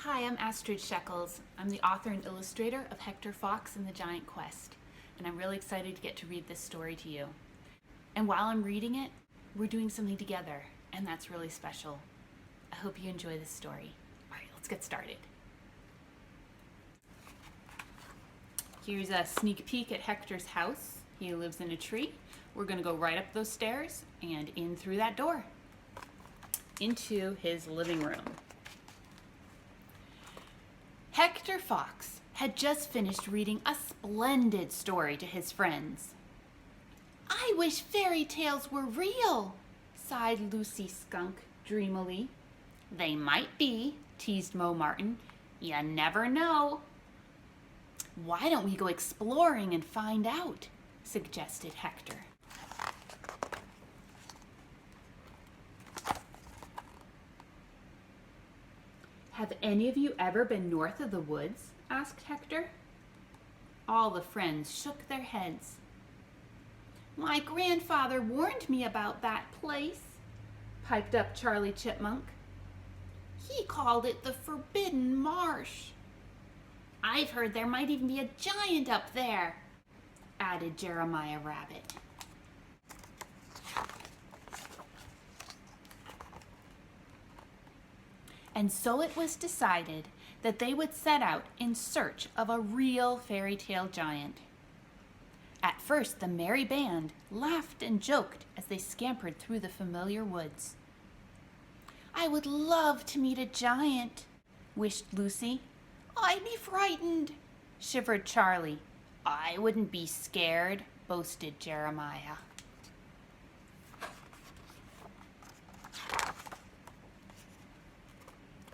Hi, I'm Astrid Sheckels. I'm the author and illustrator of Hector Fox and the Giant Quest, and I'm really excited to get to read this story to you. And while I'm reading it, we're doing something together, and that's really special. I hope you enjoy this story. All right, let's get started. Here's a sneak peek at Hector's house. He lives in a tree. We're going to go right up those stairs and in through that door into his living room. Hector Fox had just finished reading a splendid story to his friends. "I wish fairy tales were real," sighed Lucy Skunk dreamily. "They might be," teased Mo Martin. "You never know." "Why don't we go exploring and find out?" suggested Hector. "Have any of you ever been north of the woods?" asked Hector. All the friends shook their heads. "My grandfather warned me about that place," piped up Charlie Chipmunk. "He called it the Forbidden Marsh." "I've heard there might even be a giant up there," added Jeremiah Rabbit. And so it was decided that they would set out in search of a real fairy tale giant. At first, the merry band laughed and joked as they scampered through the familiar woods. "I would love to meet a giant," wished Lucy. "I'd be frightened," shivered Charlie. "I wouldn't be scared," boasted Jeremiah.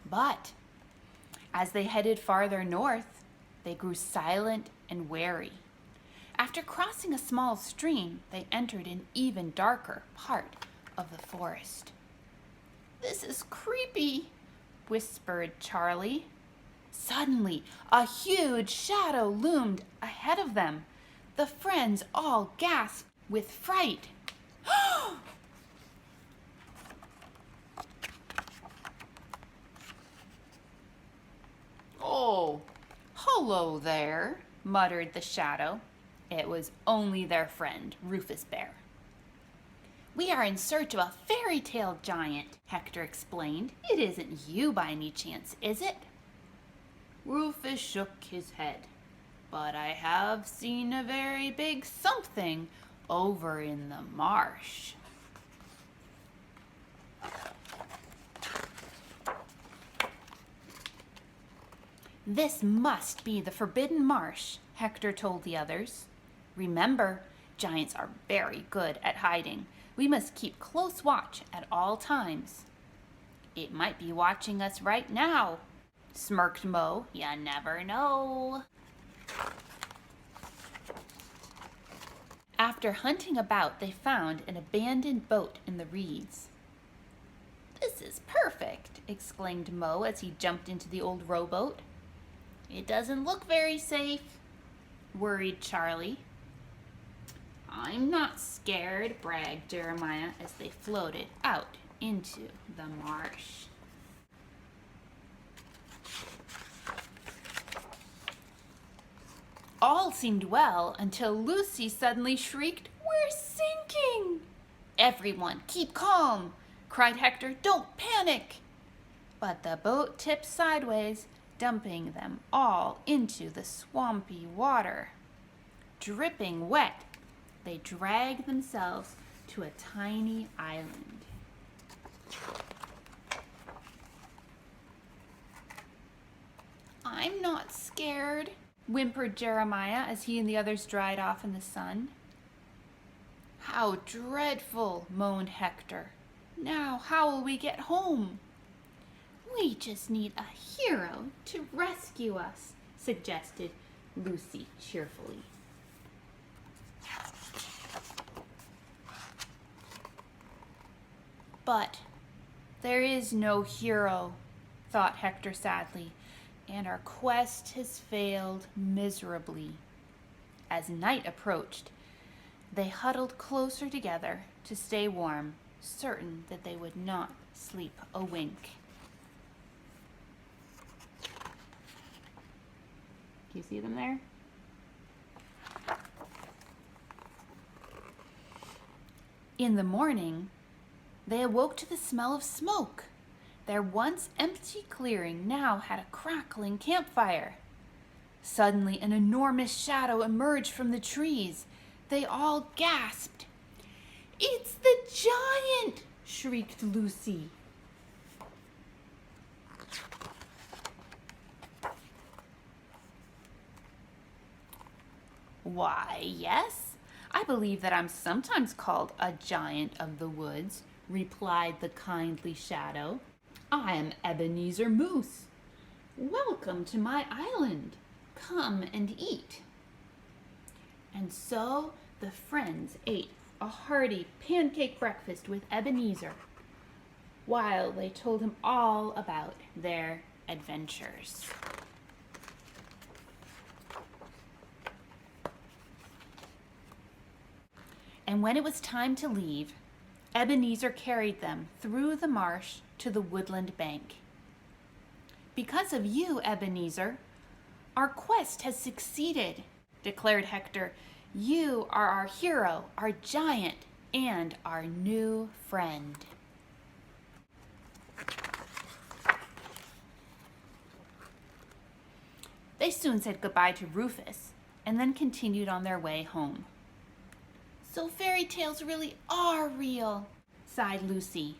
But as they headed farther north, they grew silent and wary. After crossing a small stream, they entered an even darker part of the forest. "This is creepy," whispered Charlie. Suddenly, a huge shadow loomed ahead of them. The friends all gasped with fright. "Oh, hello there," muttered the shadow. It was only their friend, Rufus Bear. "We are in search of a fairy tale giant," Hector explained. "It isn't you by any chance, is it?" Rufus shook his head. "But I have seen a very big something over in the marsh." "This must be the Forbidden Marsh," Hector told the others. "Remember, giants are very good at hiding. We must keep close watch at all times." "It might be watching us right now," smirked Mo. "You never know." After hunting about, they found an abandoned boat in the reeds. "This is perfect," exclaimed Mo as he jumped into the old rowboat. "It doesn't look very safe," worried Charlie. "I'm not scared," bragged Jeremiah as they floated out into the marsh. All seemed well until Lucy suddenly shrieked, "We're sinking!" "Everyone, keep calm," cried Hector. "Don't panic." But the boat tipped sideways, dumping them all into the swampy water. Dripping wet, they dragged themselves to a tiny island. "I'm not scared," whimpered Jeremiah as he and the others dried off in the sun. "How dreadful," moaned Hector. "Now how will we get home?" "We just need a hero to rescue us," suggested Lucy cheerfully. "But there is no hero," thought Hector sadly, "and our quest has failed miserably." As night approached, they huddled closer together to stay warm, certain that they would not sleep a wink. See them there? In the morning, they awoke to the smell of smoke. Their once empty clearing now had a crackling campfire. Suddenly, an enormous shadow emerged from the trees. They all gasped. "It's the giant!" shrieked Lucy. "Why, yes, I believe that I'm sometimes called a giant of the woods," replied the kindly shadow. "I am Ebenezer Moose. Welcome to my island. Come and eat." And so the friends ate a hearty pancake breakfast with Ebenezer, while they told him all about their adventures. And when it was time to leave, Ebenezer carried them through the marsh to the woodland bank. "Because of you, Ebenezer, our quest has succeeded," declared Hector. "You are our hero, our giant, and our new friend." They soon said goodbye to Rufus and then continued on their way home. "So fairy tales really are real," sighed Lucy.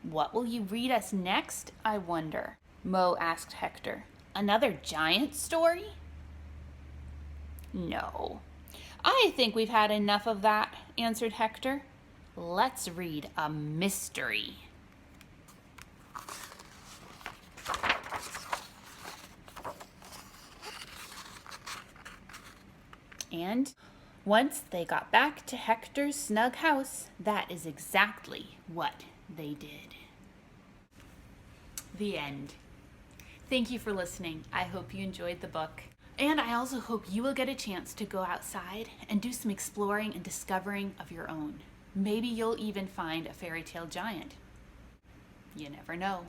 "What will you read us next, I wonder?" Mo asked Hector. "Another giant story?" "No, I think we've had enough of that," answered Hector. "Let's read a mystery." And once they got back to Hector's snug house, that is exactly what they did. The end. Thank you for listening. I hope you enjoyed the book. And I also hope you will get a chance to go outside and do some exploring and discovering of your own. Maybe you'll even find a fairy tale giant. You never know.